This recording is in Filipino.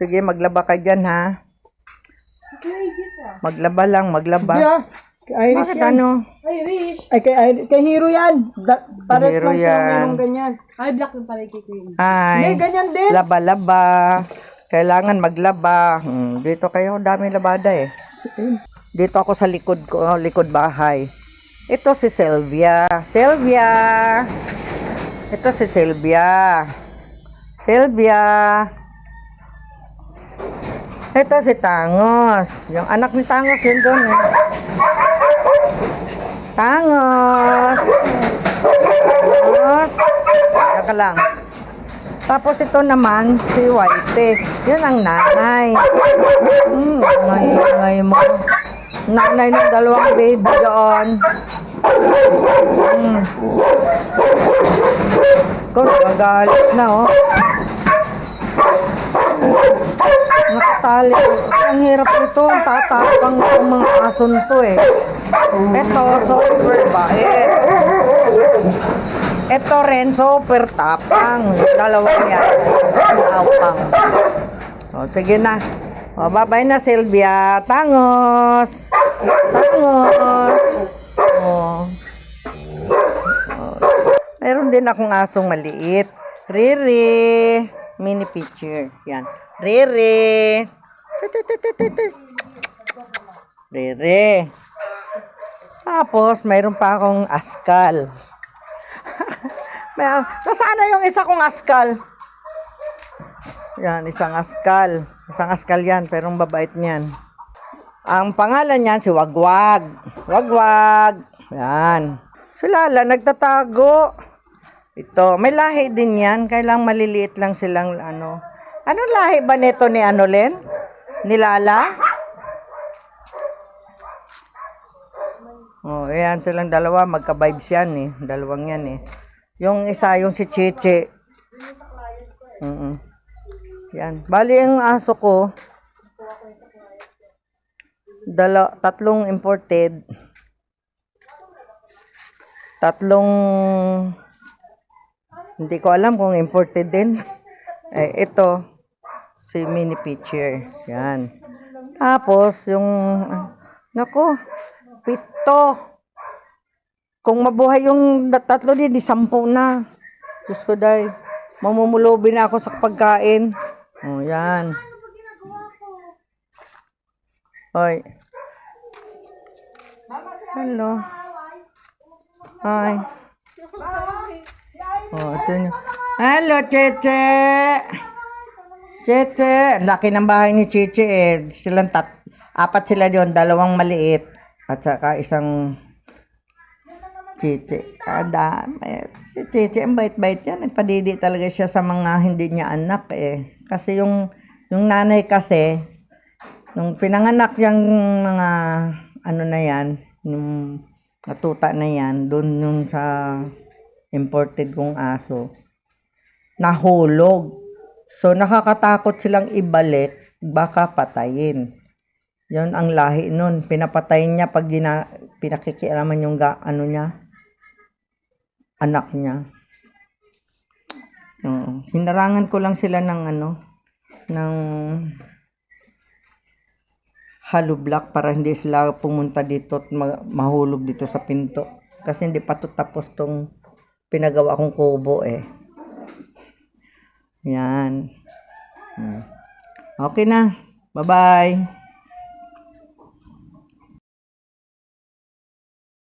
Sige, maglaba ka dyan, ha? Maglaba lang, maglaba. Yeah. Kay Irish Bakit yan. ano? Irish. Ay, kay Hero yan. Pares Hero lang siya yan. merong ganyan. Ay, black yung pala kay Queen. Ay, Hindi, ganyan din. laba-laba. Kailangan maglaba. Dito kayo, dami labada eh. Dito ako sa likod ko, likod bahay. Ito si Sylvia. Sylvia! Ito si Sylvia. Sylvia! Ito si Tangos. Yung anak ni Tangos yun doon eh. Tangos! Tangos! Teka lang. Tapos ito naman, si Whitey. Yun ang nanay. Ngay mo. Nanay ng dalawang baby doon. Kung nagagalit na, oh. Nakatali. Ang hirap nito. Ang tatapang ng mga ason to, eh. Ito, super bait. Ito rin, super tapang. Dalawang yan. Tapang. O, sige na. O, bye-bye na, Sylvia. Tangos! Tangos! O. Meron din akong asong maliit. Riri. Mini picture. Yan. Riri. Riri. Tapos, mayroon pa akong askal. Nasaan na yung isa kong askal? Yan, isang askal. Isang askal yan, pero ang babait niyan. Ang pangalan niyan, si Wagwag. Wagwag. Yan. Si Lala, nagtatago. Ito, may lahi din yan. Kailang maliliit lang silang ano. Anong lahi ba nito ni ano, Len? Ni Lala? Oh, ayan silang dalawa. Magka-vibes yan eh. Dalawang yan eh. Yung isa, yung si Chichi. Yan. Bali, ang aso ko, tatlong imported. Tatlong, hindi ko alam kung imported din. Ito, si mini picture. Yan. Tapos, yung, nako, 7. Kung mabuhay yung tatlo din, di 10 na. Diyos ko day. Mamumulubi na ako sa pagkain. O, yan. Hoy. Hello. Hi. Oh, ito nyo. Hello, Cheche. Cheche. Laki ng bahay ni Cheche eh. Silang 4 sila doon. 2 maliit. At saka isang Cheche. Si Cheche, ang bait-bait yan. Nagpadidi talaga siya sa mga hindi niya anak eh. Kasi yung nanay kasi, nung pinanganak yung mga ano na yan, yung natuta na yan, doon yung sa imported kong aso, nahulog. So, nakakatakot silang ibalik, baka patayin. Yun ang lahi nun. Pinapatayin niya pag pinakikialaman yung ano niya, anak niya. Hinarangan ko lang sila ng ng hollow block para hindi sila pumunta dito at mahulog dito sa pinto. Kasi hindi pa tapos tong pinagawa kong kubo eh. Yan. Okay na. Bye-bye.